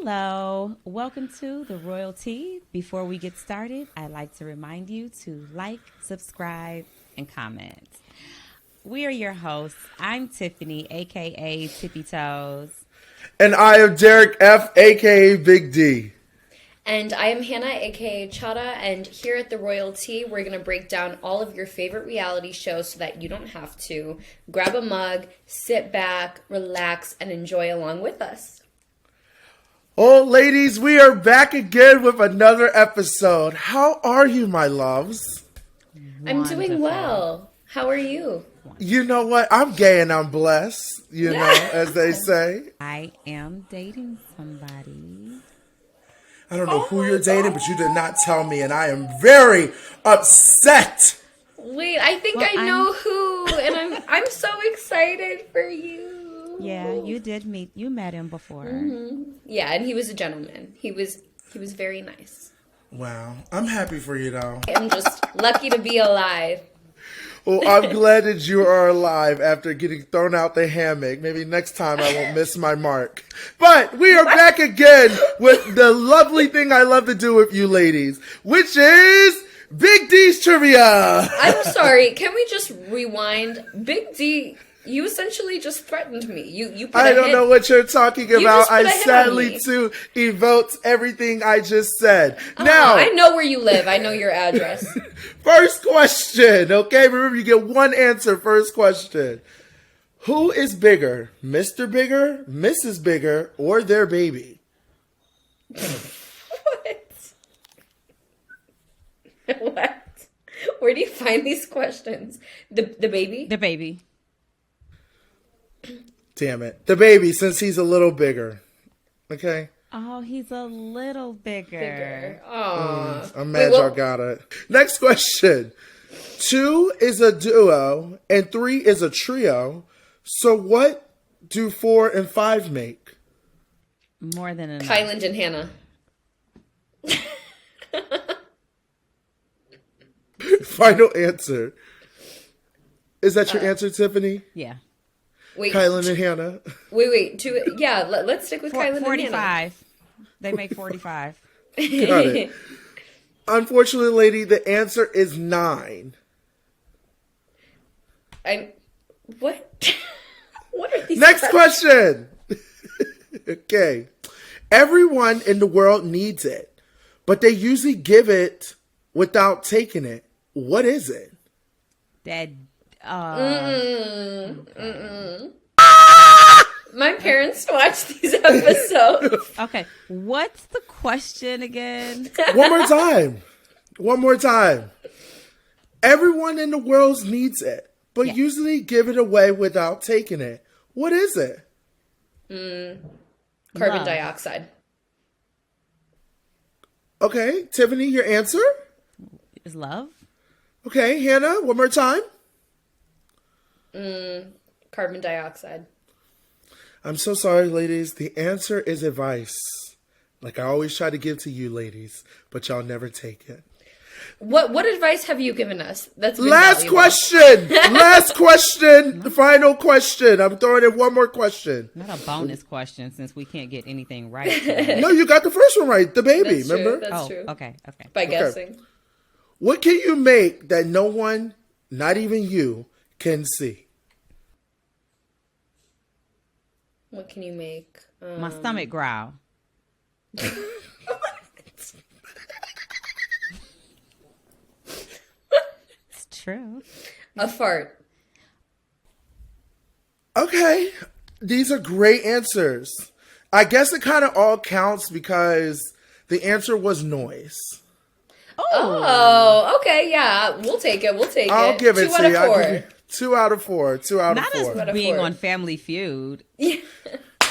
Hello, welcome to the Royalty. Before we get started, I'd like to remind you to like, subscribe, and comment. We are your hosts. I'm Tiffany, aka Tippy Toes. And I am Derek F, aka Big D. And I am Hannah, aka Chada, and here at the Royalty, we're going to break down all of your favorite reality shows so that you don't have to. Grab a mug, sit back, relax, and enjoy along with us. Oh, ladies, we are back again with another episode. How are you, my loves? I'm doing well. How are you? You know what? I'm gay and I'm blessed, as they say. I am dating somebody. I don't know who you're dating, but you did not tell me, and I am very upset. Wait, I think I know who, and I'm so excited for you. Yeah, you met him before. Mm-hmm. Yeah, and he was a gentleman. He was very nice. Wow. I'm happy for you, though. I'm just lucky to be alive. Well, I'm glad that you are alive after getting thrown out the hammock. Maybe next time I won't miss my mark. But we are back again with the lovely thing I love to do with you ladies, which is Big D's Trivia. I'm sorry. Can we just rewind? Big D, you essentially just threatened me. You. I don't know what you're talking about. I sadly, on too, evoked everything I just said. Now, I know where you live. I know your address. First question, okay? Remember, you get one answer. First question. Who is bigger, Mr. Bigger, Mrs. Bigger, or their baby? What? What? Where do you find these questions? The baby? The baby. Damn it. The baby, since he's a little bigger. Okay? Oh, he's a little bigger. Aww. I'm mad y'all got it. Next question. 2 is a duo and 3 is a trio. So what do 4 and 5 make? More than enough. Kyland and Hannah. Final answer. Is that your answer, Tiffany? Yeah. Wait, Kyland and Hannah. Wait. Let's stick with Kyland and Hannah. 45. They make 45. Got it. Unfortunately, lady, the answer is 9. What? What are these? Next question. Okay. Everyone in the world needs it, but they usually give it without taking it. What is it? That. My parents watch these episodes. Okay. What's the question again? One more time. Everyone in the world needs it, but usually give it away without taking it. What is it? Carbon dioxide. Okay, Tiffany, your answer? Is love? Okay, Hannah, one more time. Carbon dioxide. I'm so sorry, ladies. The answer is advice. Like I always try to give to you ladies, but y'all never take it. What advice have you given us? That's been Last valuable. question. Last question. The final question. I'm throwing in one more question. Not a bonus question since we can't get anything right today. No, you got the first one right. The baby, That's remember? True. That's true. Okay. By guessing. What can you make that no one, not even you, can see? What can you make? My stomach growl. It's true. A fart. Okay. These are great answers. I guess it kind of all counts because the answer was noise. Oh, okay, yeah. We'll take it. I'll give it 2 out to of you. 4. I'll give you 2 out of 4. 2 out Not of 4. as being on Family Feud.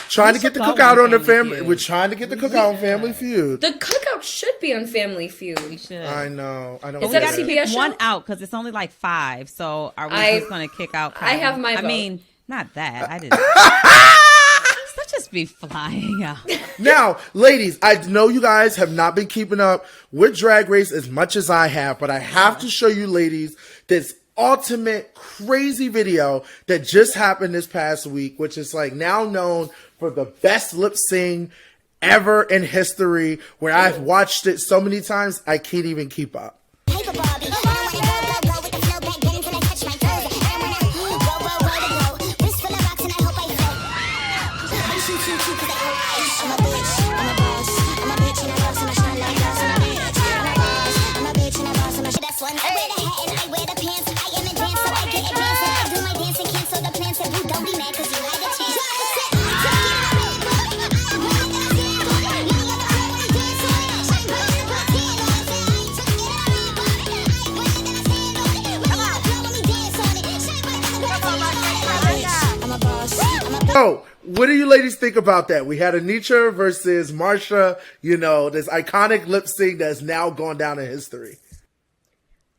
Trying to get the cookout on the family. Feud. We're trying to get the cookout on Family Feud. The cookout should be on Family Feud. We should. I know. I don't. Is get that a it. CBS show? One out because it's only like 5. So are we just going to kick out? I have my I vote. mean, not that. I didn't. Let's just be flying out. Now, ladies, I know you guys have not been keeping up with Drag Race as much as I have, but I have to show you ladies this ultimate crazy video that just happened this past week, which is like now known for the best lip sync ever in history where I've watched it so many times, I can't even keep up. So, what do you ladies think about that? We had Anitra versus Marsha, you know, this iconic lip sync that's now gone down in history.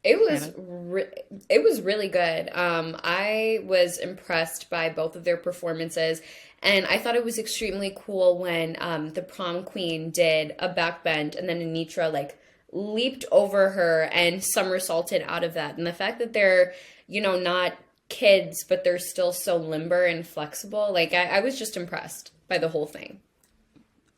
It was really good. I was impressed by both of their performances, and I thought it was extremely cool when the prom queen did a backbend and then Anitra like leaped over her and somersaulted out of that. And the fact that they're, you know, not kids, but they're still so limber and flexible. Like, I was just impressed by the whole thing.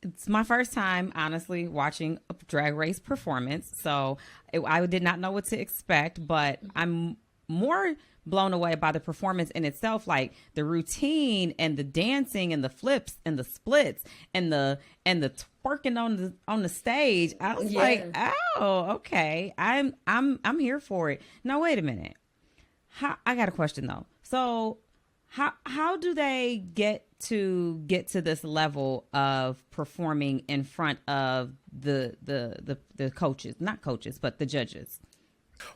It's my first time, honestly, watching a Drag Race performance. So I did not know what to expect, but I'm more blown away by the performance in itself, like the routine and the dancing and the flips and the splits and the twerking on the stage. I was like, oh, okay. I'm here for it. Now, wait a minute. I got a question though. So how do they get to this level of performing in front of the coaches, not coaches, but the judges?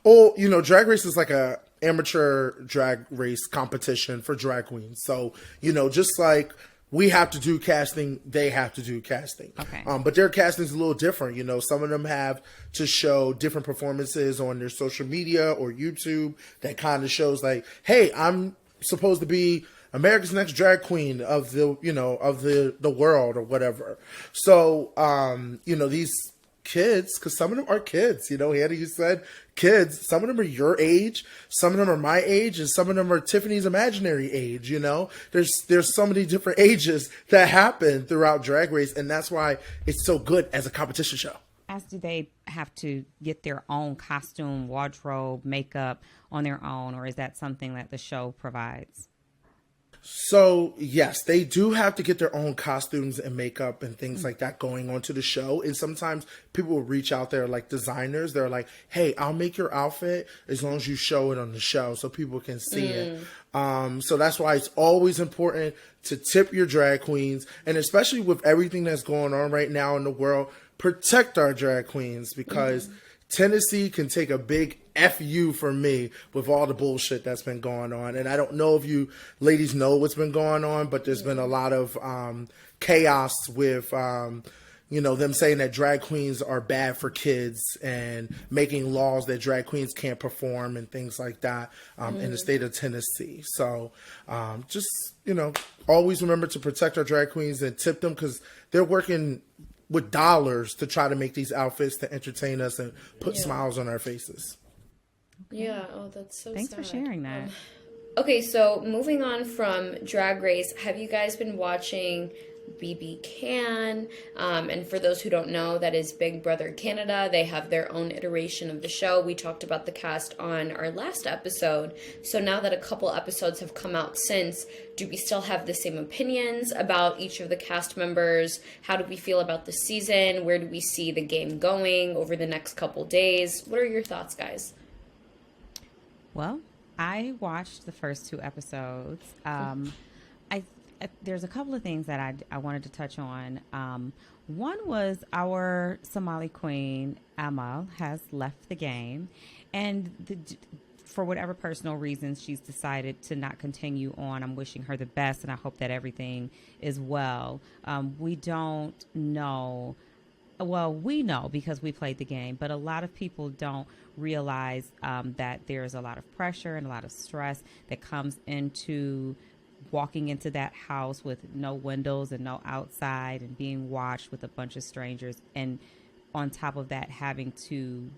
Oh, you know, Drag Race is like a amateur drag race competition for drag queens. So, you know, just like we have to do casting, they have to do casting. Okay. But their casting is a little different. You know, some of them have to show different performances on their social media or YouTube that kind of shows like, hey, I'm supposed to be America's Next Drag Queen of the, you know, of the world or whatever. So, you know, these kids, because some of them are kids, you know, Hannah, you said kids, some of them are your age, some of them are my age, and some of them are Tiffany's imaginary age, you know. There's so many different ages that happen throughout Drag Race, and that's why it's so good as a competition show. As do they have to get their own costume, wardrobe, makeup on their own, or is that something that the show provides? So, yes, they do have to get their own costumes and makeup and things like that going onto the show. And sometimes people will reach out there, like designers. They're like, hey, I'll make your outfit as long as you show it on the show so people can see it. So that's why it's always important to tip your drag queens. And especially with everything that's going on right now in the world, protect our drag queens because Tennessee can take a big FU for me with all the bullshit that's been going on. And I don't know if you ladies know what's been going on, but there's been a lot of chaos with, you know, them saying that drag queens are bad for kids and making laws that drag queens can't perform and things like that in the state of Tennessee. So just, you know, always remember to protect our drag queens and tip them because they're working with dollars to try to make these outfits to entertain us and put smiles on our faces. Yeah. Oh, that's so Thanks for sharing that. Okay, so moving on from Drag Race, have you guys been watching BBCan? And for those who don't know, that is Big Brother Canada. They have their own iteration of the show. We talked about the cast on our last episode. So now that a couple episodes have come out since, do we still have the same opinions about each of the cast members? How do we feel about the season? Where do we see the game going over the next couple days? What are your thoughts, guys? Well, I watched the first 2 episodes. There's a couple of things that I wanted to touch on. One was our Somali queen, Amal, has left the game. And for whatever personal reasons, she's decided to not continue on. I'm wishing her the best, and I hope that everything is well. We don't know. Well, we know because we played the game, but a lot of people don't realize that there's a lot of pressure and a lot of stress that comes into walking into that house with no windows and no outside and being watched with a bunch of strangers. And on top of that, having to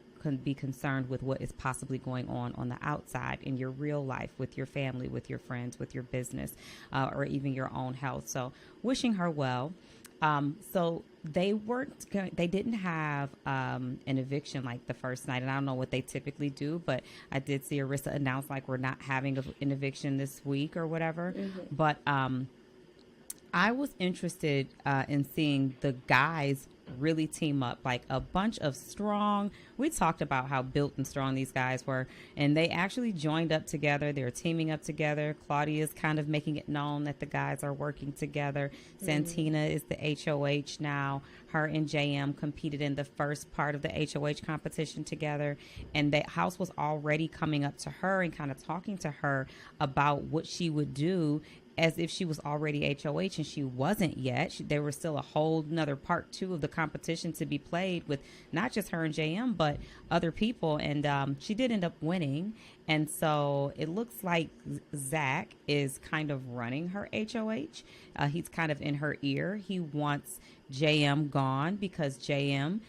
be concerned with what is possibly going on the outside in your real life, with your family, with your friends, with your business, or even your own health. So wishing her well. So they didn't have an eviction like the first night, and I don't know what they typically do, but I did see Arissa announce like we're not having an eviction this week or whatever. But I was interested in seeing the guys really team up, like a bunch of strong. We talked about how built and strong these guys were, and they actually joined up together. They're teaming up together. Claudia's kind of making it known that the guys are working together. Santina is the HOH now. Her and JM competed in the first part of the HOH competition together, and the house was already coming up to her and kind of talking to her about what she would do as if she was already HOH, and she wasn't yet. There was still a whole another part 2 of the competition to be played with not just her and JM, but other people. And she did end up winning. And so it looks like Zach is kind of running her HOH. He's kind of in her ear. He wants JM gone because JM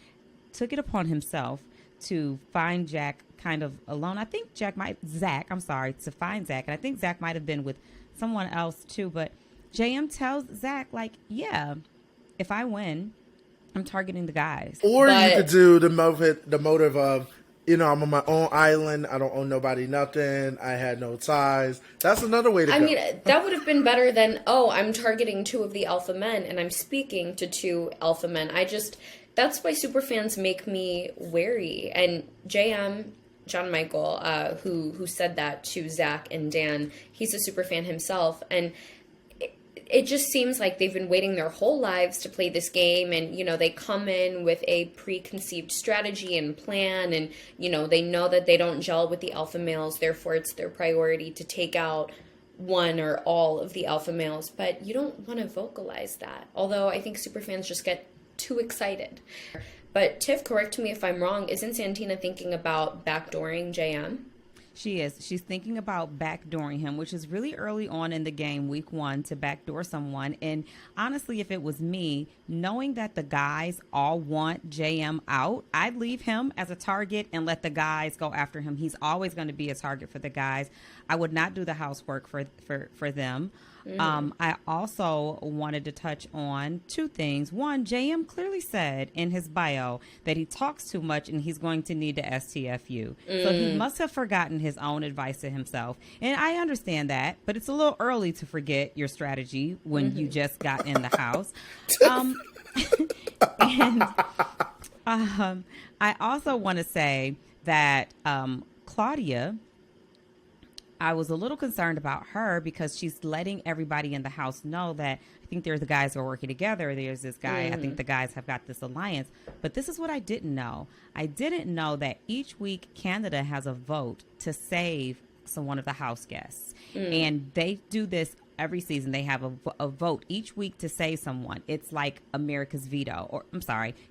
took it upon himself to find Jack kind of alone. I think to find Zach. And I think Zach might have been with someone else too, but JM tells Zach, like, yeah, if I win, I'm targeting the guys. Or you could do the motive of, I'm on my own island. I don't owe nobody nothing. I had no ties. That's another way to go. I mean, that would have been better than, I'm targeting 2 of the alpha men and I'm speaking to 2 alpha men. That's why superfans make me wary. And JM, John Michael, who said that to Zach and Dan, he's a super fan himself, and it just seems like they've been waiting their whole lives to play this game, and they come in with a preconceived strategy and plan, and they know that they don't gel with the alpha males, therefore it's their priority to take out one or all of the alpha males, but you don't want to vocalize that, although I think superfans just get too excited. But Tiff, correct me if I'm wrong, isn't Santina thinking about backdooring JM? She is. She's thinking about backdooring him, which is really early on in the game, week 1, to backdoor someone. And honestly, if it was me, knowing that the guys all want JM out, I'd leave him as a target and let the guys go after him. He's always going to be a target for the guys. I would not do the housework for them. I also wanted to touch on 2 things. One, JM clearly said in his bio that he talks too much and he's going to need to STFU. So he must have forgotten his own advice to himself. And I understand that, but it's a little early to forget your strategy when you just got in the house. I also want to say that Claudia, I was a little concerned about her because she's letting everybody in the house know that I think there's the guys who are working together. There's this guy. I think the guys have got this alliance. But this is what I didn't know. I didn't know that each week Canada has a vote to save one of the house guests. And they do this every season. They have a vote each week to save someone. It's like America's veto,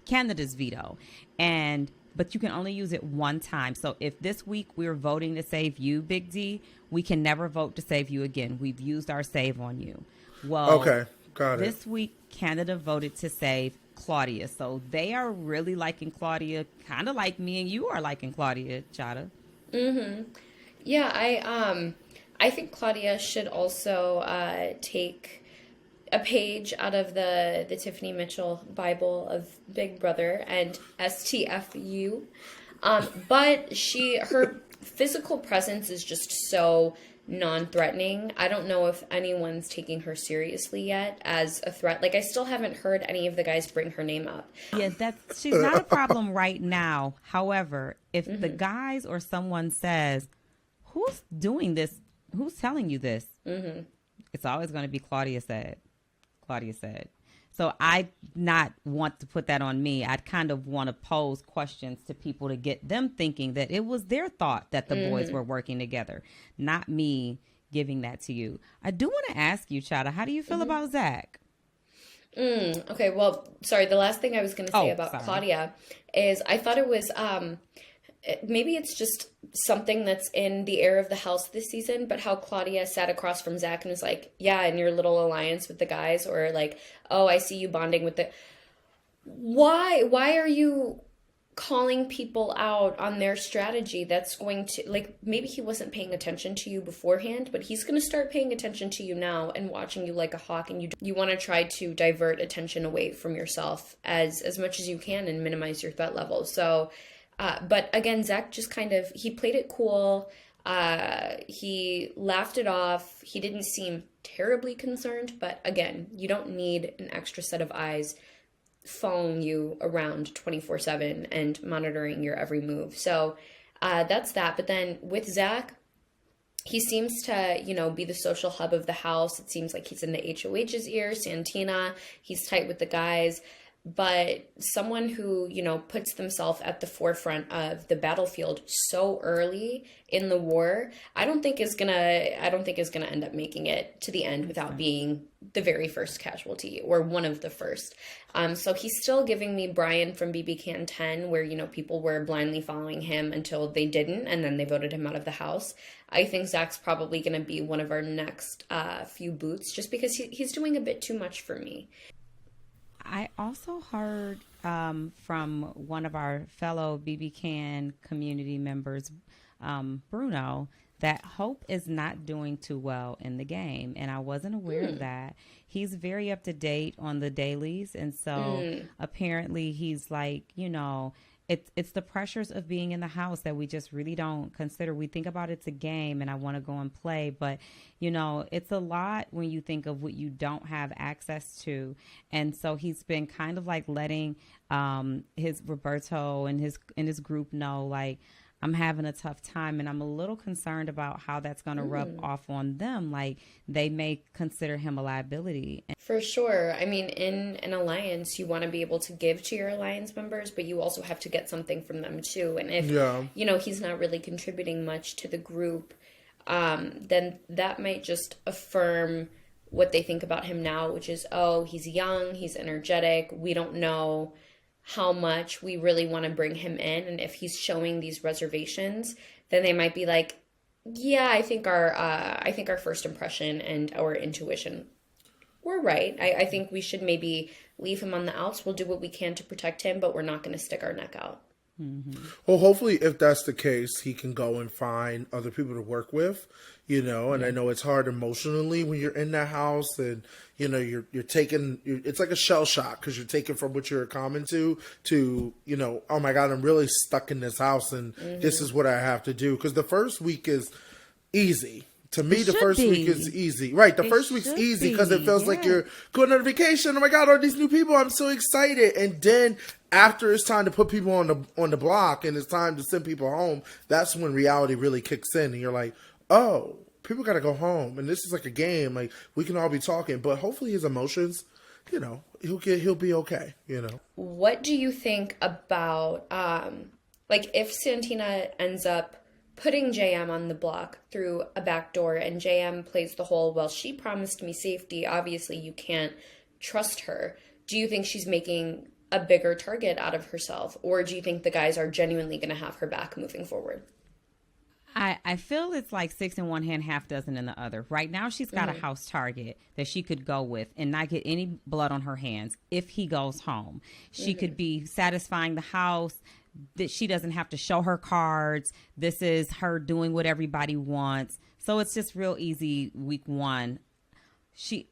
Canada's veto. But you can only use it one time. So if this week we're voting to save you, Big D, we can never vote to save you again. We've used our save on you. Well, okay, got it. This week, Canada voted to save Claudia. So they are really liking Claudia, kind of like me and you are liking Claudia, Chada. Yeah, I think Claudia should also take a page out of the Tiffany Mitchell Bible of Big Brother and STFU. But her physical presence is just so non-threatening. I don't know if anyone's taking her seriously yet as a threat. Like, I still haven't heard any of the guys bring her name up. Yeah, she's not a problem right now. However, if the guys or someone says, who's doing this? Who's telling you this? It's always going to be Claudia said. So I not want to put that on me. I'd kind of want to pose questions to people to get them thinking that it was their thought that the boys were working together, not me giving that to you. I do want to ask you, Chada, how do you feel about Zach? Okay, well, sorry. The last thing I was going to say about Claudia is I thought it was maybe it's just something that's in the air of the house this season, but how Claudia sat across from Zach and was like, yeah, in your little alliance with the guys, or like, oh, I see you bonding with the... Why are you calling people out on their strategy that's going to, like, maybe he wasn't paying attention to you beforehand, but he's going to start paying attention to you now and watching you like a hawk, and you want to try to divert attention away from yourself as much as you can and minimize your threat level. So but again, Zach just kind of, he played it cool. He laughed it off. He didn't seem terribly concerned, but again, you don't need an extra set of eyes following you around 24/7 and monitoring your every move. So that's that. But then with Zach, he seems to, be the social hub of the house. It seems like he's in the HOH's ear, Santina. He's tight with the guys. But someone who, puts themselves at the forefront of the battlefield so early in the war, I don't think is gonna end up making it to the end without being the very first casualty or one of the first. So he's still giving me Brian from BBCan 10, where, people were blindly following him until they didn't, and then they voted him out of the house. I think Zach's probably going to be one of our next few boots, just because he's doing a bit too much for me. I also heard from one of our fellow BBCan community members, Bruno, that Hope is not doing too well in the game. And I wasn't aware of that. He's very up to date on the dailies. And so apparently he's like, it's the pressures of being in the house that we just really don't consider. We think about it's a game and I want to go and play, but it's a lot when you think of what you don't have access to. And so he's been kind of like letting his Roberto and his group know, like, I'm having a tough time, and I'm a little concerned about how that's going to rub off on them. Like, they may consider him a liability. For sure. I mean, in an alliance, you want to be able to give to your alliance members, but you also have to get something from them too. And if, he's not really contributing much to the group, then that might just affirm what they think about him now, which is, oh, he's young, he's energetic, we don't know how much we really want to bring him in. And if he's showing these reservations, then they might be like, yeah, I think our first impression and our intuition were right. I think we should maybe leave him on the outs. We'll do what we can to protect him, but we're not going to stick our neck out. Mm-hmm. Well, hopefully, if that's the case, he can go and find other people to work with, and I know it's hard emotionally when you're in that house and, you're taking, it's like a shell shock because you're taking from what you're common to, oh my God, I'm really stuck in this house and this is what I have to do. Because the first week is easy. To me, the first week is easy. Right. The first week's easy because it feels like you're going on vacation. Oh my God, all these new people. I'm so excited. And then after it's time to put people on the block and it's time to send people home, that's when reality really kicks in. And you're like, oh, people got to go home. And this is like a game. Like, we can all be talking. But hopefully his emotions, he'll be okay, What do you think about, if Santina ends up putting JM on the block through a back door and JM plays the whole, well, she promised me safety, obviously you can't trust her. Do you think she's making a bigger target out of herself, or do you think the guys are genuinely going to have her back moving forward? I feel it's like 6 in one hand, half dozen in the other. Right now, she's got a house target that she could go with and not get any blood on her hands if he goes home. She could be satisfying the house, that she doesn't have to show her cards. This is her doing what everybody wants. So it's just real easy week one.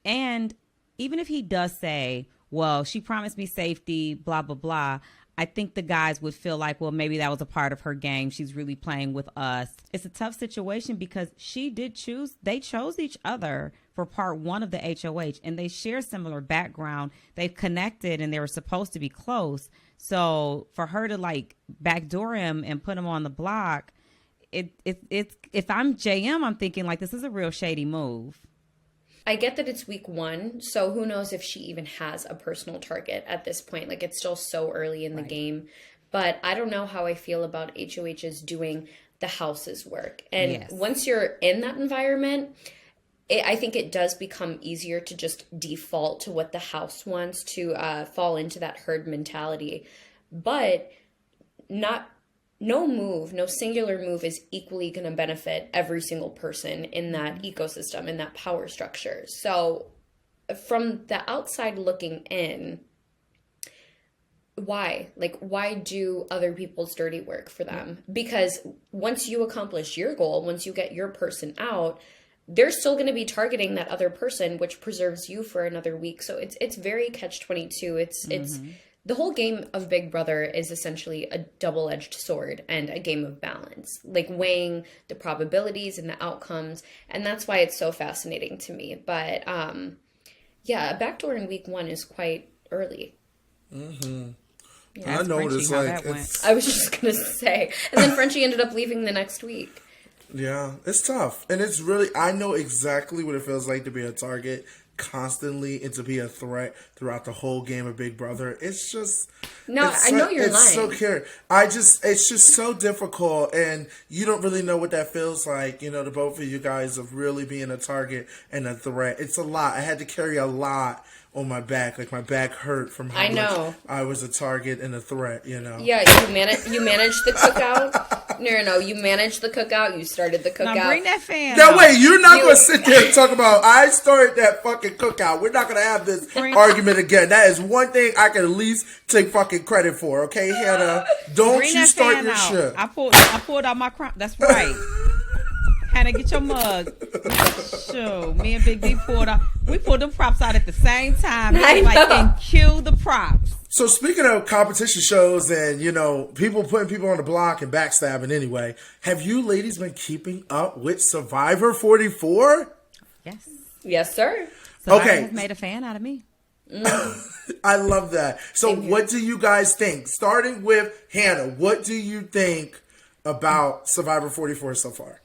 And even if he does say, well, she promised me safety, blah, blah, blah, I think the guys would feel like, well, maybe that was a part of her game. She's really playing with us. It's a tough situation because they chose each other for part one of the HOH, and they share similar background. They've connected and they were supposed to be close. So for her to like backdoor him and put him on the block, it's if I'm JM, I'm thinking like, this is a real shady move. I get that it's week one, so who knows if she even has a personal target at this point. Like, it's still so early in the game. But I don't know how I feel about HOHs doing the house's work. And once you're in that environment, I think it does become easier to just default to what the house wants, to fall into that herd mentality. But no singular move is equally going to benefit every single person in that ecosystem, in that power structure. So from the outside looking in, why? Like, why do other people's dirty work for them? Because once you accomplish your goal, once you get your person out, they're still going to be targeting that other person, which preserves you for another week. So it's very catch-22. It's the whole game of Big Brother is essentially a double-edged sword and a game of balance, like weighing the probabilities and the outcomes. And that's why it's so fascinating to me. But yeah, a backdoor in week 1 is quite early. Mm-hmm. Yeah, I know what it's like. I was just going to say. And then Frenchie ended up leaving the next week. Yeah, it's tough. And it's really, I know exactly what it feels like to be a target constantly and to be a threat throughout the whole game of Big Brother. It's just... No, I know you're lying. It's so scary. It's just so difficult, and you don't really know what that feels like, you know, the both of you guys of really being a target and a threat. It's a lot. I had to carry a lot on my back. Like, my back hurt from how much I was a target and a threat, you know? Yeah, you managed the cookout. No, you managed the cookout. You started the cookout. Now bring that fan Now, out. wait, you're not going to sit there and talk about, I started that fucking cookout. We're not going to have this argument again. That is one thing I can at least take fucking credit for, okay, Hannah? Don't Bring you that start fan your out. shit. I pulled out my crown. That's right. Hannah, get your mug. Sure. Me and Big B we pulled the props out at the same time. I Like, know. and cue the props. So speaking of competition shows and, you know, people putting people on the block and backstabbing anyway, have you ladies been keeping up with Survivor 44? Yes. Yes, sir. Survivor Okay. has made a fan out of me. I love that. So Same here. what do you guys think? Starting with Hannah, what do you think about Survivor 44 so far?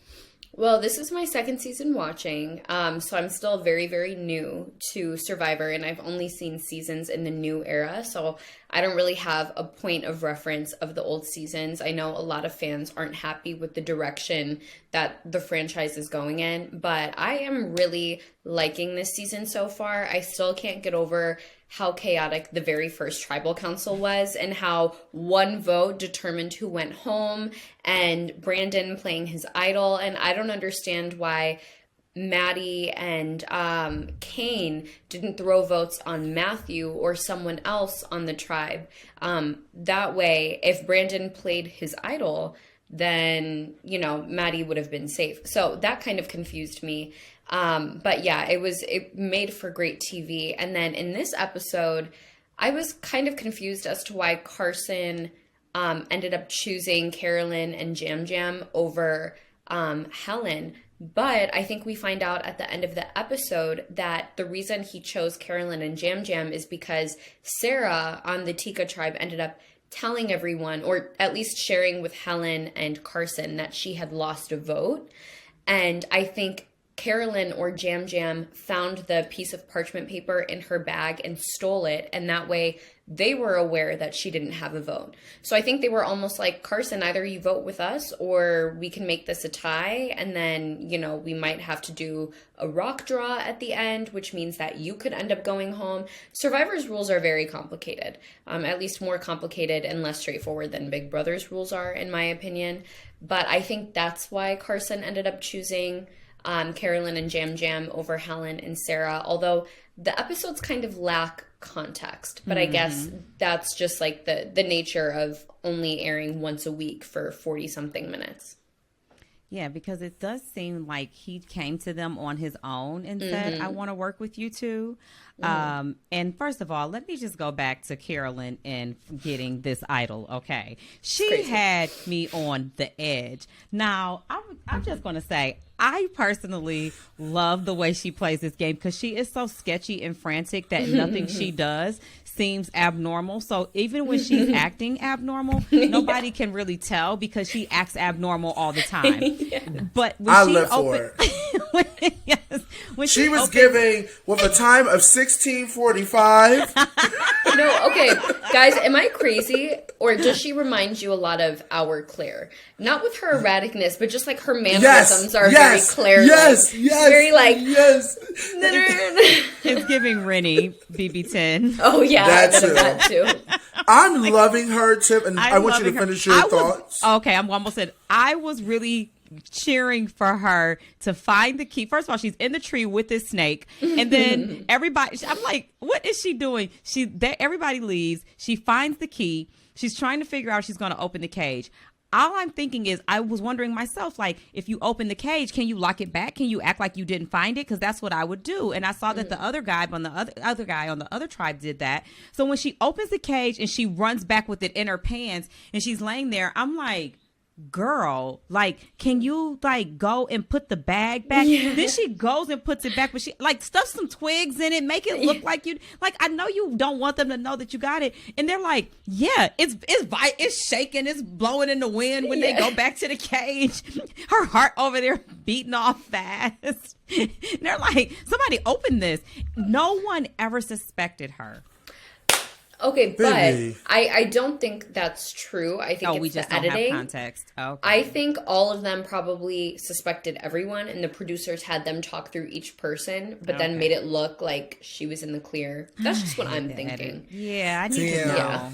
Well, this is my second season watching, so I'm still very, very new to Survivor, and I've only seen seasons in the new era, so I don't really have a point of reference of the old seasons. I know a lot of fans aren't happy with the direction that the franchise is going in, but I am really liking this season so far. I still can't get over how chaotic the very first tribal council was and how one vote determined who went home and Brandon playing his idol. And I don't understand why Maddie and Kane didn't throw votes on Matthew or someone else on the tribe. That way, if Brandon played his idol, then, you know, Maddie would have been safe. So that kind of confused me. But yeah, it made for great TV. And then in this episode, I was kind of confused as to why Carson ended up choosing Carolyn and Jam Jam over Helen. But I think we find out at the end of the episode that the reason he chose Carolyn and Jam Jam is because Sarah on the Tika tribe ended up telling everyone, or at least sharing with Helen and Carson, that she had lost a vote. And I think Carolyn or Jam Jam found the piece of parchment paper in her bag and stole it, and that way they were aware that she didn't have a vote. So I think they were almost like, Carson, either you vote with us or we can make this a tie, and then, you know, we might have to do a rock draw at the end, which means that you could end up going home. Survivor's rules are very complicated, at least more complicated and less straightforward than Big Brother's rules are, in my opinion. But I think that's why Carson ended up choosing Carolyn and Jam Jam over Helen and Sarah, although the episodes kind of lack context. But I guess that's just like the nature of only airing once a week for 40-something minutes. Yeah, because it does seem like he came to them on his own and said, I want to work with you too. And first of all, let me just go back to Carolyn and getting this idol. Okay. She had me on the edge. Now, I'm just going to say, I personally love the way she plays this game because she is so sketchy and frantic that nothing she does seems abnormal. So even when she's acting abnormal, nobody can really tell because she acts abnormal all the time. But when I she live for her. when She was giving with a time of 16:45. No, okay, guys, am I crazy? Or does she remind you a lot of our Claire? Not with her erraticness, but just like her mannerisms are very Claire. Yes, very like, yes. It's giving Rennie BB10. oh yeah, That too. that too. I'm loving her, Tip, and I want you to loving her. finish your thoughts. Okay, I'm almost said. I was really cheering for her to find the key. First of all, she's in the tree with this snake, and then everybody. I'm like, what is she doing? Everybody leaves. She finds the key. She's trying to figure out if she's going to open the cage. All I'm thinking is, I was wondering myself, like, if you open the cage, can you lock it back? Can you act like you didn't find it? Because that's what I would do. And I saw that the other guy on the other guy on the other tribe did that. So when she opens the cage and she runs back with it in her pants and she's laying there, I'm like, girl, like, can you like go and put the bag back? Yeah. Then she goes and puts it back, but she like stuffs some twigs in it, make it look like you like. I know you don't want them to know that you got it, and they're like, yeah, it's shaking, it's blowing in the wind when they go back to the cage. Her heart over there beating off fast. They're like, somebody open this. No one ever suspected her. Okay, but I don't think that's true. I think we just the don't editing. have context. Okay. I think all of them probably suspected everyone, and the producers had them talk through each person, but then made it look like she was in the clear. That's just what I'm thinking. Yeah, I need to know.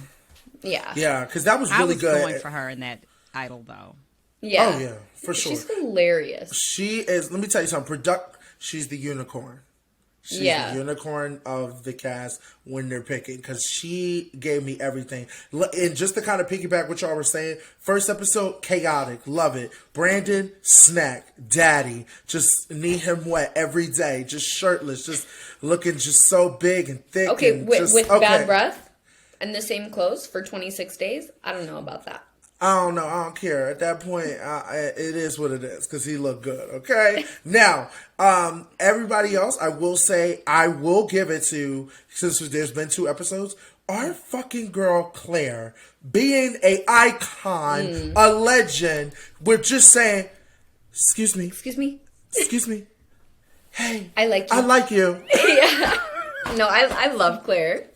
Yeah, because that was really good. I was going for her in that idol, though. Yeah. Oh yeah, for sure. She's hilarious. She is. Let me tell you something. She's the unicorn. She's the unicorn of the cast when they're picking, because she gave me everything. And just to kind of piggyback what y'all were saying, first episode, chaotic, love it. Brandon, snack, daddy, just need him wet every day, just shirtless, just looking just so big and thick. Okay, and with bad breath and the same clothes for 26 days? I don't know about that. I don't know. I don't care. At that point, it is what it is, because he looked good. Okay. Now, everybody else, I will say, I will give it to, since there's been 2 episodes, our fucking girl Claire, being a icon, a legend. We're just saying, excuse me. Hey, I like you. I like you. Yeah. No, I love Claire.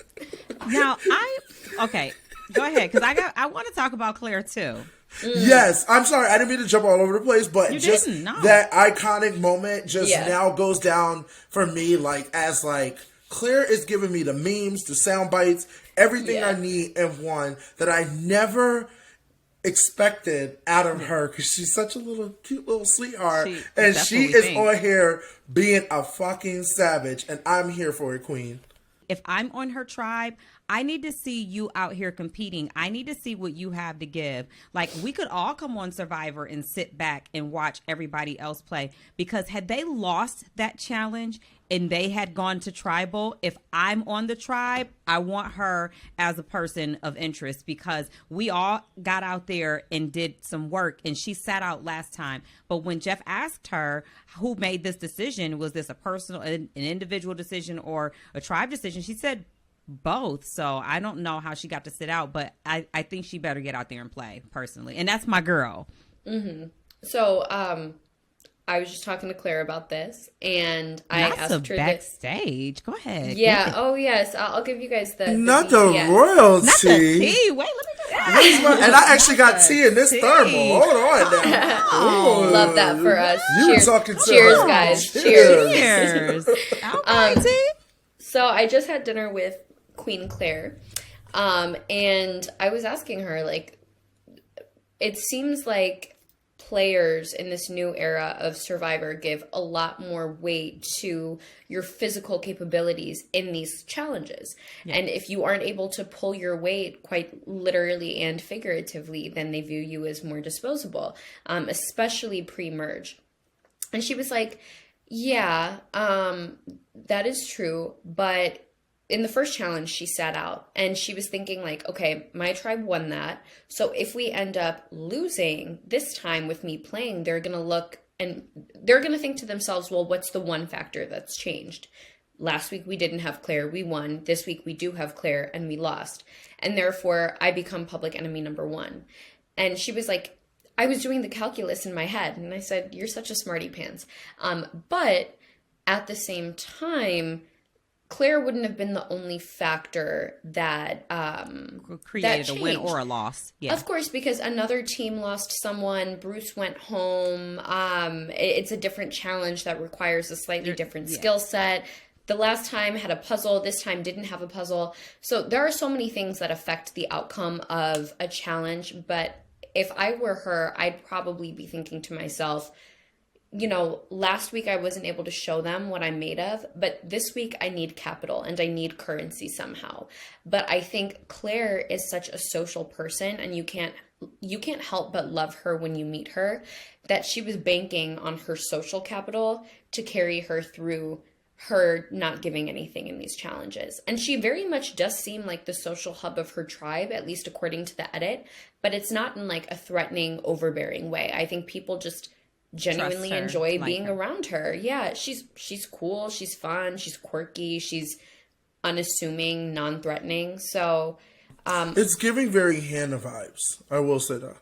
Now, okay. Go ahead, because I want to talk about Claire too. Yes, I'm sorry, I didn't mean to jump all over the place, but that iconic moment now goes down for me as Claire is giving me the memes, the sound bites, everything I need in one that I never expected out of her, because she's such a cute little sweetheart, and she is on here being a fucking savage, and I'm here for it, queen. If I'm on her tribe, I need to see you out here competing. I need to see what you have to give. Like, we could all come on Survivor and sit back and watch everybody else play. Because had they lost that challenge and they had gone to tribal, if I'm on the tribe, I want her as a person of interest, because we all got out there and did some work, and she sat out last time. But when Jeff asked her who made this decision, was this a personal, an individual decision or a tribe decision, she said both. So I don't know how she got to sit out, but I think she better get out there and play, personally. And that's my girl. Mm-hmm. So I was just talking to Claire about this, and I asked her backstage. Go ahead. Yeah. Oh yes, I'll give you guys the not the royalty. Not the tea. Wait, let me do that. And I actually got tea in this thermal. Hold on now. Oh, love that for us. You talking to cheers, guys. Cheers. Okay, so I just had dinner with Queen Claire, and I was asking her, it seems like players in this new era of Survivor give a lot more weight to your physical capabilities in these challenges. Yeah. And if you aren't able to pull your weight quite literally and figuratively, then they view you as more disposable, especially pre-merge. And she was like, yeah, that is true, but in the first challenge, she sat out, and she was thinking okay, my tribe won that. So if we end up losing this time with me playing, they're going to look and they're going to think to themselves, well, what's the one factor that's changed? Last week we didn't have Claire, we won. This week we do have Claire and we lost. And therefore I become public enemy number 1. And she was like, I was doing the calculus in my head. And I said, you're such a smarty pants. But at the same time, Claire wouldn't have been the only factor that created that a win or a loss. Yeah, of course, because another team lost someone. Bruce went home. It's a different challenge that requires a slightly different skill set. The last time had a puzzle. This time didn't have a puzzle. So there are so many things that affect the outcome of a challenge. But if I were her, I'd probably be thinking to myself, you know, last week I wasn't able to show them what I'm made of, but this week I need capital and I need currency somehow. But I think Claire is such a social person, and you can't help but love her when you meet her, that she was banking on her social capital to carry her through her not giving anything in these challenges. And she very much does seem like the social hub of her tribe, at least according to the edit, but it's not in like a threatening, overbearing way. I think people just genuinely enjoy being around her. Yeah, she's cool, she's fun, she's quirky, she's unassuming, non-threatening. So it's giving very Hannah vibes. I will say that.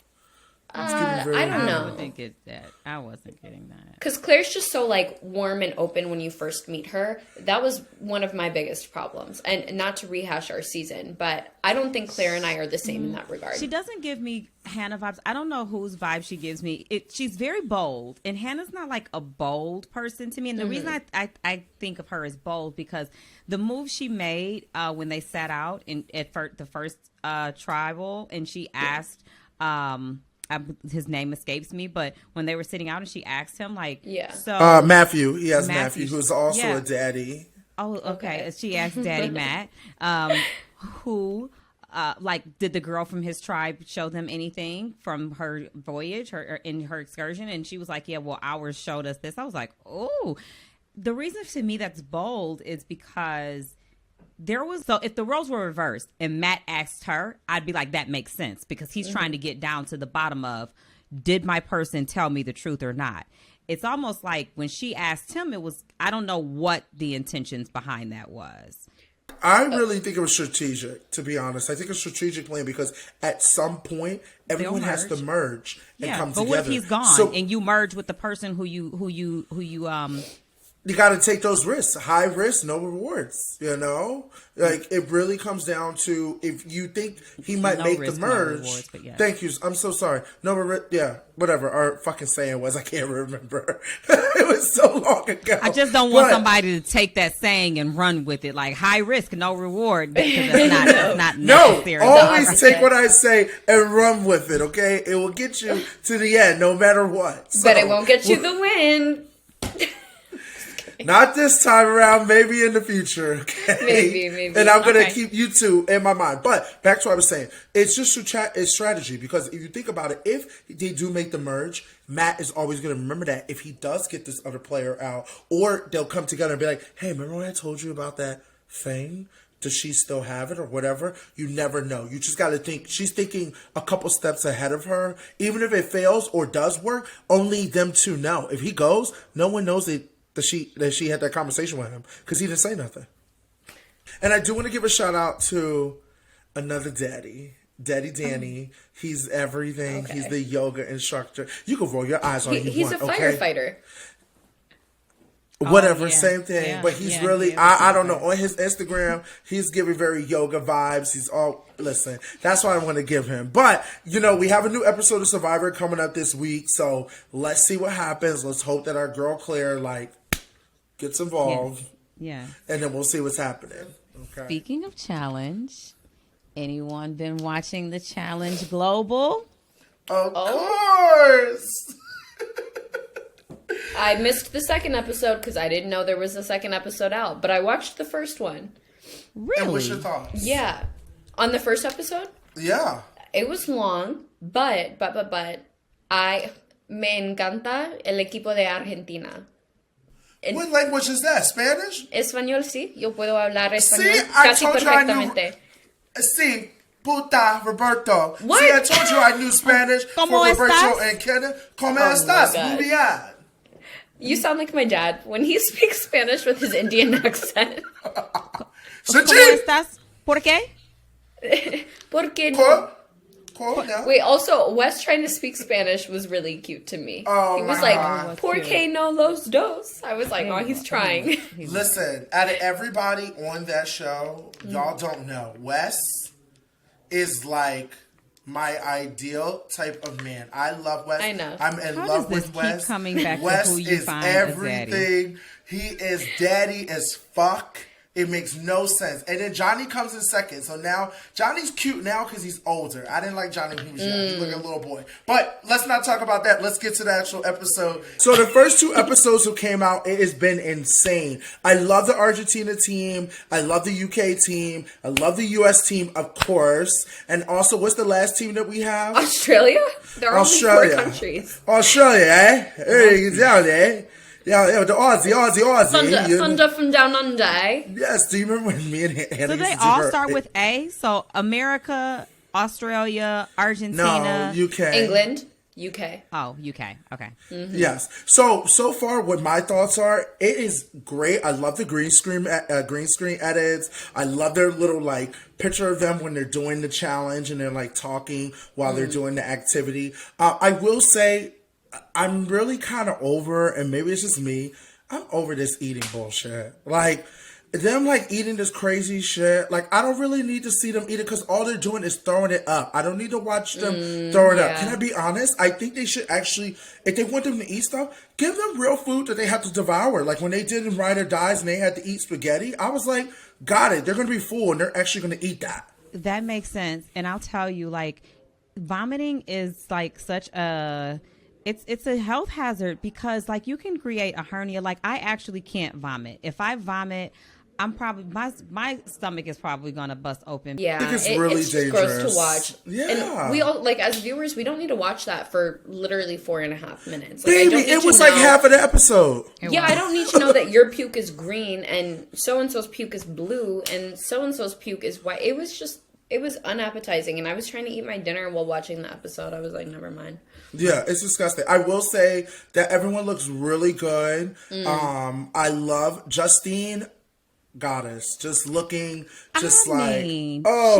I don't know. I didn't get that. I wasn't getting that. Because Claire's just so like warm and open when you first meet her. That was one of my biggest problems. And not to rehash our season, but I don't think Claire and I are the same in that regard. She doesn't give me Hannah vibes. I don't know whose vibe she gives me. She's very bold, and Hannah's not like a bold person to me. And the reason I think of her as bold, because the move she made when they sat out the first tribal, and she asked. His name escapes me, but when they were sitting out and she asked him, like, so Matthew, he has Matthew, who's also a daddy. Oh, okay. She asked Daddy Matt, who, did the girl from his tribe show them anything from her voyage or in her excursion? And she was like, yeah, well, ours showed us this. I was like, oh, the reason to me that's bold is because if the roles were reversed and Matt asked her, I'd be like, that makes sense, because he's trying to get down to the bottom of, did my person tell me the truth or not? It's almost like when she asked him, I don't know what the intentions behind that was. I really think it was strategic, to be honest. I think it's a strategic plan, because at some point everyone has to merge and come together. But what if he's gone and you merge with the person who you you got to take those risks. High risk, no rewards. You know, like it really comes down to, if you think he might make the merge. Rewards, Thank you. I'm so sorry. Whatever our fucking saying was, I can't remember. It was so long ago. I just don't want somebody to take that saying and run with it, like high risk, no reward. Because that's not necessary. Always take what I say and run with it. Okay, it will get you to the end, no matter what. But it won't get you the win. Not this time around, maybe in the future, okay? Maybe. And I'm going to keep you two in my mind. But back to what I was saying. It's just it's strategy, because if you think about it, if they do make the merge, Matt is always going to remember that if he does get this other player out, or they'll come together and be like, hey, remember when I told you about that thing? Does she still have it or whatever? You never know. You just got to think. She's thinking a couple steps ahead of her. Even if it fails or does work, only them two know. If he goes, no one knows that she had that conversation with him, because he didn't say nothing. And I do want to give a shout out to another daddy, Daddy Danny. He's everything. Okay. He's the yoga instructor. You can roll your eyes on him. He's a firefighter. Whatever, same thing. Yeah, but he's really, I don't know, on his Instagram, he's giving very yoga vibes. He's listen, that's why I want to give him. But, we have a new episode of Survivor coming up this week, so let's see what happens. Let's hope that our girl Claire, gets involved. Yeah. And then we'll see what's happening. Okay. Speaking of challenge, anyone been watching the Challenge Global? Of course! I missed the second episode because I didn't know there was a second episode out, but I watched the first one. Really? And what's your thoughts? Yeah. On the first episode? Yeah. It was long, but, me encanta el equipo de Argentina. What language is that? Spanish? Español, sí. Yo puedo hablar español casi perfectamente. Sí, puta, Roberto. What? See, I told you I knew Spanish for Roberto and Kenneth. ¿Cómo estás? Muy bien. You sound like my dad when he speaks Spanish with his Indian accent. ¿Cómo estás? ¿Por qué? Porque no. Wait, also, Wes trying to speak Spanish was really cute to me. Oh, he was like, ¿Por qué no los dos? I was like, oh, he's trying. Listen, out of everybody on that show, y'all don't know. Wes is like my ideal type of man. I love Wes. I know. I'm in love with Wes. Coming back Wes to who you is find everything. as daddy. He is daddy as fuck. It makes no sense. And then Johnny comes in second. So now, Johnny's cute now because he's older. I didn't like Johnny when he was young. He looked like a little boy. But let's not talk about that. Let's get to the actual episode. So the first 2 episodes who came out, it has been insane. I love the Argentina team. I love the UK team. I love the US team, of course. And also, what's the last team that we have? Australia? There are only 4 countries. Australia, eh? Hey, down there. Yeah, the Aussie. Thunder from down under. Yes, do you remember when me and Hannah So they used to all do start with A? So America, Australia, Argentina. No, UK. England, UK. Oh, UK. Okay. Mm-hmm. Yes. So far, what my thoughts are, it is great. I love the green screen edits. I love their little like picture of them when they're doing the challenge and they're like talking while they're doing the activity. I will say, I'm really kind of over, and maybe it's just me, I'm over this eating bullshit. Like, them, like, eating this crazy shit. Like, I don't really need to see them eat it because all they're doing is throwing it up. I don't need to watch them throw it up. Can I be honest? I think they should actually, if they want them to eat stuff, give them real food that they have to devour. Like, when they did in Ride or Dies and they had to eat spaghetti, I was like, got it. They're going to be full, and they're actually going to eat that. That makes sense. And I'll tell you, like, vomiting is, like, such a... It's a health hazard because, like, you can create a hernia. Like, I actually can't vomit. If I vomit, I'm probably my stomach is probably gonna bust open. Yeah, I think it's really it's dangerous. gross to watch. Yeah, and we all, like, as viewers, we don't need to watch that for literally 4.5 minutes. Like, baby, it was like half of the episode. I don't need to know that your puke is green and so and so's puke is blue and so and so's puke is white. It was unappetizing, and I was trying to eat my dinner while watching the episode. I was like, never mind. Yeah, it's disgusting. I will say that everyone looks really good. I love Justine Goddess, just looking just oh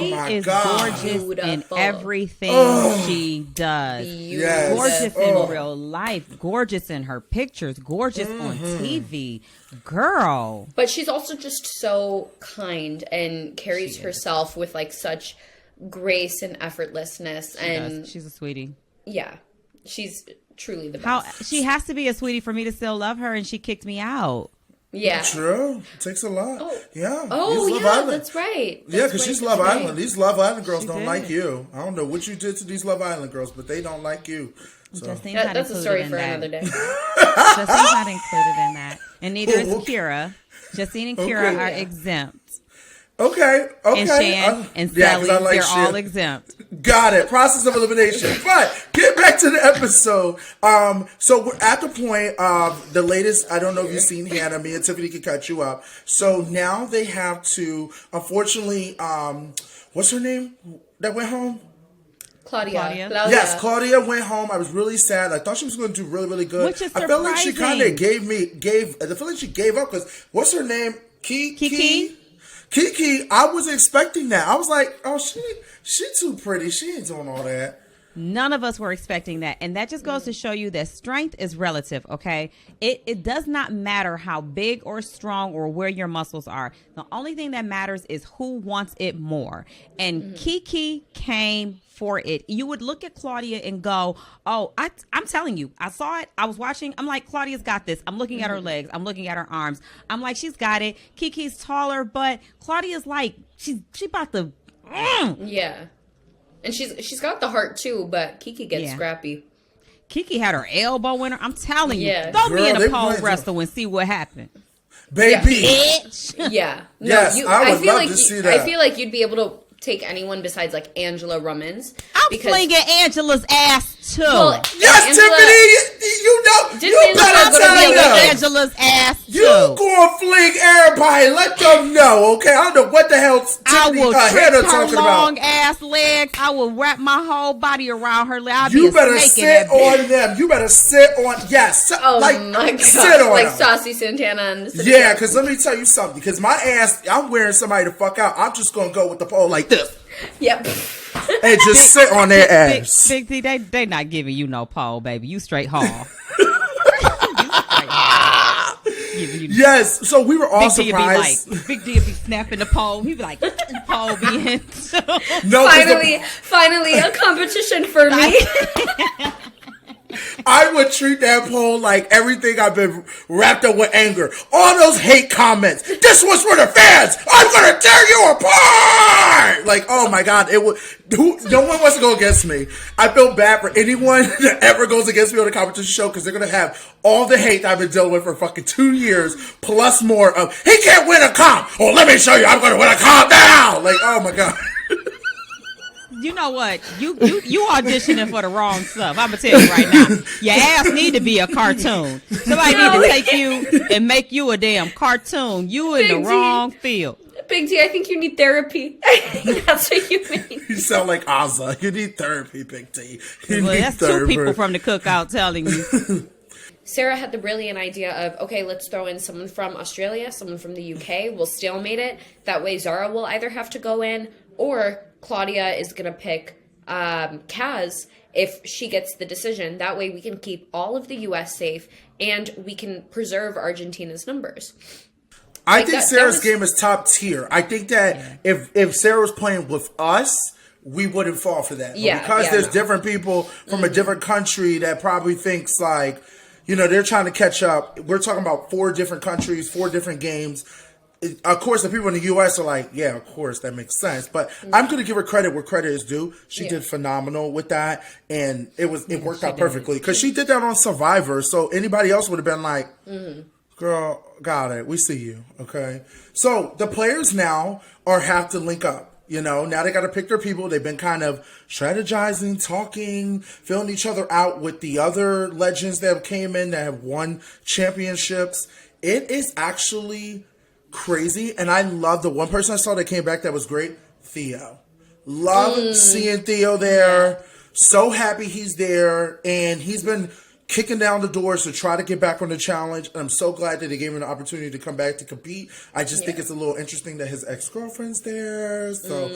my God. She is gorgeous in everything she does. Yes. Gorgeous in real life, gorgeous in her pictures, gorgeous on TV. Girl. But she's also just so kind and carries herself with like such grace and effortlessness. She's a sweetie. Yeah. She's truly the best. She has to be a sweetie for me to still love her, and she kicked me out. Yeah. True. It takes a lot. Oh. Yeah. Oh, yeah, that's right. Yeah, because she's Love Island. These Love Island girls don't like you. I don't know what you did to these Love Island girls, but they don't like you. So. That's a story for another day. Justine's not included in that. And neither is Kira. Justine and Kira are exempt. Okay. And Shan and Sally, they're all exempt. Got it. Process of elimination. But get back to the episode. So we're at the point of the latest. I don't know if you've seen Hannah. Me and Tiffany can cut you up. So now they have to, unfortunately, what's her name that went home? Claudia. Yes, Claudia went home. I was really sad. I thought she was going to do really, really good. Which is I felt like she kind of I feel like she gave up because what's her name? Kiki. I wasn't expecting that. I was like, oh, she too pretty. She ain't doing all that. None of us were expecting that. And that just goes to show you that strength is relative, okay? It does not matter how big or strong or where your muscles are. The only thing that matters is who wants it more. And Kiki came for it. You would look at Claudia and go, oh, I'm telling you, I saw it. I was watching. I'm like, Claudia's got this. I'm looking at her legs. I'm looking at her arms. I'm like, she's got it. Kiki's taller, but Claudia's like, she about to. Yeah. And she's got the heart too, but Kiki gets scrappy. Kiki had her elbow in her. I'm telling you. Yeah. Throw me in a pole wrestle and see what happened. Baby. Yeah. No, yes, I would love to see that. I feel like you'd be able to take anyone besides like Angela Rummins. I'm flinging Angela's ass too. Well, yes, Tiffany, you know, you better tell them. Angela's ass too. You gonna fling everybody? Let them know, okay? I don't know what the hell Tiffany Hannah talking about. Long ass legs. I will wrap my whole body around her legs. You better sit on them. You better sit on. Yes. Oh like, my God. Sit on like them. Saucy Santana and yeah, because let me tell you something. Because my ass, I'm wearing somebody to fuck out. I'm just gonna go with the pole like this. Yep. And just sit on their ass. Big D, they not giving you no pole, baby. You straight haul. Yes, so we were all surprised. Big D would be snapping the pole. He'd be like, the pole be in. No, finally, a competition for me. I would treat that poll like everything. I've been wrapped up with anger. All those hate comments. This was for the fans. I'm gonna tear you apart. Like, oh my God, it would. No one wants to go against me. I feel bad for anyone that ever goes against me on a competition show because they're gonna have all the hate I've been dealing with for fucking 2 years plus more of he can't win a comp. Oh, let me show you. I'm gonna win a comp now. Like, oh my God. You know what? You auditioning for the wrong stuff. I'm gonna tell you right now. Your ass need to be a cartoon. Somebody need to take you and make you a damn cartoon. You in the wrong field. Big T, I think you need therapy. I think that's what you mean. You sound like Ozza. You need therapy, Big T. That's therapy. 2 people from the cookout telling you. Sarah had the brilliant idea of, okay, let's throw in someone from Australia, someone from the UK. We'll stalemate it. That way Zara will either have to go in or Claudia is going to pick Kaz if she gets the decision. That way we can keep all of the U.S. safe and we can preserve Argentina's numbers. I think Sarah's game is top tier. I think that if Sarah was playing with us, we wouldn't fall for that. But because there's different people from a different country that probably thinks like, you know, they're trying to catch up. We're talking about 4 different countries, 4 different games. Of course, the people in the U.S. are like, yeah, of course, that makes sense. But I'm going to give her credit where credit is due. She did phenomenal with that, and it worked out perfectly because she did that on Survivor. So anybody else would have been like, girl, got it. We see you. Okay. So the players now have to link up. You know, now they got to pick their people. They've been kind of strategizing, talking, filling each other out with the other legends that came in that have won championships. It is actually crazy. And I love the one person I saw that came back that was great, Theo. Love seeing Theo there. So happy he's there. And he's been kicking down the doors to try to get back on the challenge. And I'm so glad that they gave him the opportunity to come back to compete. I just think it's a little interesting that his ex-girlfriend's there. So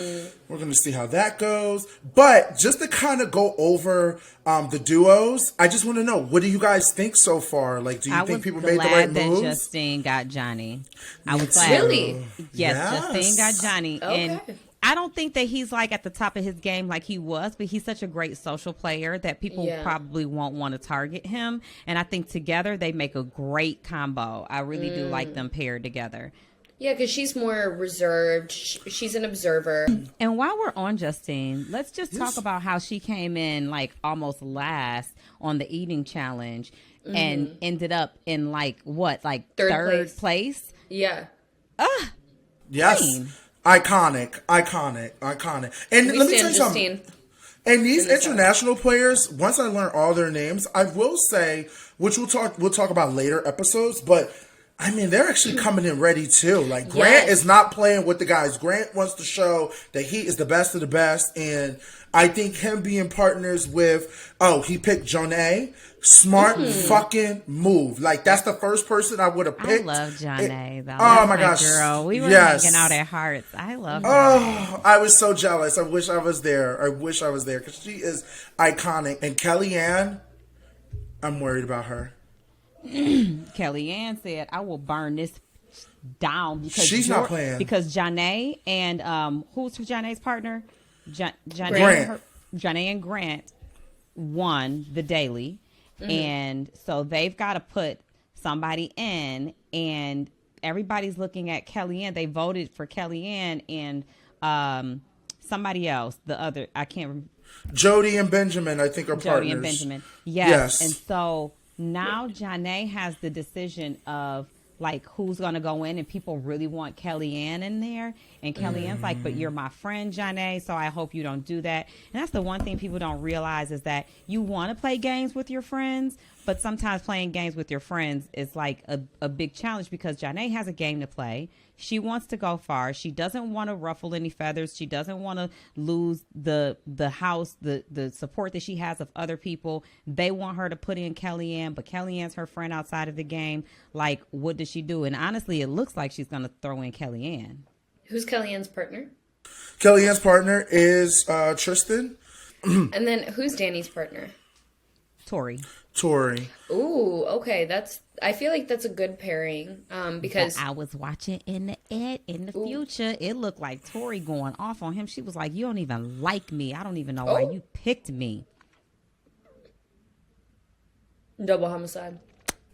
we're going to see how that goes. But just to kind of go over the duos, I just want to know, what do you guys think so far? Like, do you think people made the right moves? I was glad that Justine got Johnny. I was glad. Really? Yes, Justine got Johnny. Okay. And I don't think that he's like at the top of his game like he was, but he's such a great social player that people probably won't want to target him. And I think together they make a great combo. I really do like them paired together. Yeah, because she's more reserved. She's an observer. And while we're on Justine, let's just talk about how she came in like almost last on the eating challenge and ended up in like third place? Yeah. Yes. Iconic. And let me tell you something. And these international players, once I learn all their names, I will say, which we'll talk about later episodes, but I mean, they're actually coming in ready too. Like Grant is not playing with the guys. Grant wants to show that he is the best of the best. And I think him being partners with, he picked Johnny. Smart fucking move. Like, that's the first person I would have picked. I love Johnny, though. Oh, my gosh. Girl. We were hanging out at Hearts. I love her. Oh, I was so jealous. I wish I was there. Because she is iconic. And Kellyanne, I'm worried about her. Kellyanne said, I will burn this down. Because she's not playing. Because Johnny and, who's Johnny's partner? Johnny and Grant won the daily. And so they've got to put somebody in, and everybody's looking at Kellyanne. They voted for Kellyanne and somebody else. The other, I can't remember. Jody and Benjamin, I think, are partners. Jody and Benjamin. Yes. And so now Janae has the decision of like who's going to go in, and people really want Kellyanne in there. And Kellyanne's like, but you're my friend, Janae, so I hope you don't do that. And that's the one thing people don't realize is that you want to play games with your friends, but sometimes playing games with your friends is like a big challenge because Janae has a game to play. She wants to go far. She doesn't want to ruffle any feathers. She doesn't want to lose the house, the support that she has of other people. They want her to put in Kellyanne, but Kellyanne's her friend outside of the game. Like, what does she do? And honestly, it looks like she's going to throw in Kellyanne. Who's Kellyanne's partner? Kellyanne's partner is Tristan. And then who's Danny's partner? Tori. Ooh, okay. I feel like that's a good pairing. Because I was watching in the future, it looked like Tori going off on him. She was like, "You don't even like me. I don't even know why you picked me." Double homicide.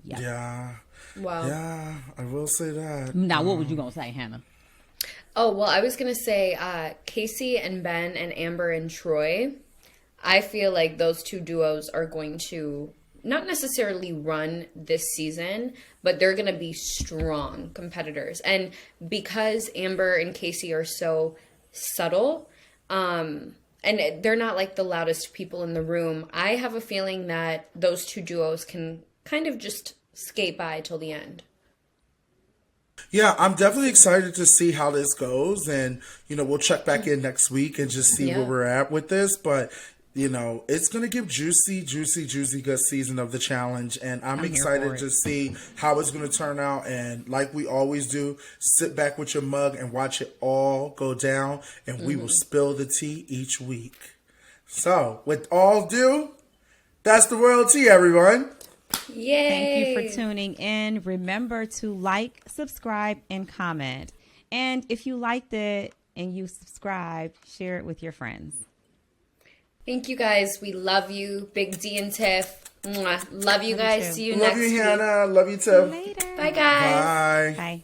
Yeah. Wow. Yeah, I will say that. Now, what was you gonna say, Hannah? Oh, well, I was going to say Casey and Ben and Amber and Troy. I feel like those two duos are going to not necessarily run this season, but they're going to be strong competitors. And because Amber and Casey are so subtle, and they're not like the loudest people in the room, I have a feeling that those two duos can kind of just skate by till the end. Yeah, I'm definitely excited to see how this goes. And, we'll check back in next week and just see where we're at with this. But, it's going to give juicy good season of the challenge. And I'm excited to see how it's going to turn out. And like we always do, sit back with your mug and watch it all go down. And we will spill the tea each week. So, with all due, that's the Royal Tea, everyone. Yay! Thank you for tuning in. Remember to like, subscribe, and comment. And if you liked it and you subscribed, share it with your friends. Thank you guys. We love you. Big D and Tiff. Mwah. Love you guys. See you next week. Love you, Hannah. Love you, Tiff. Later. Bye, guys. Bye. Bye.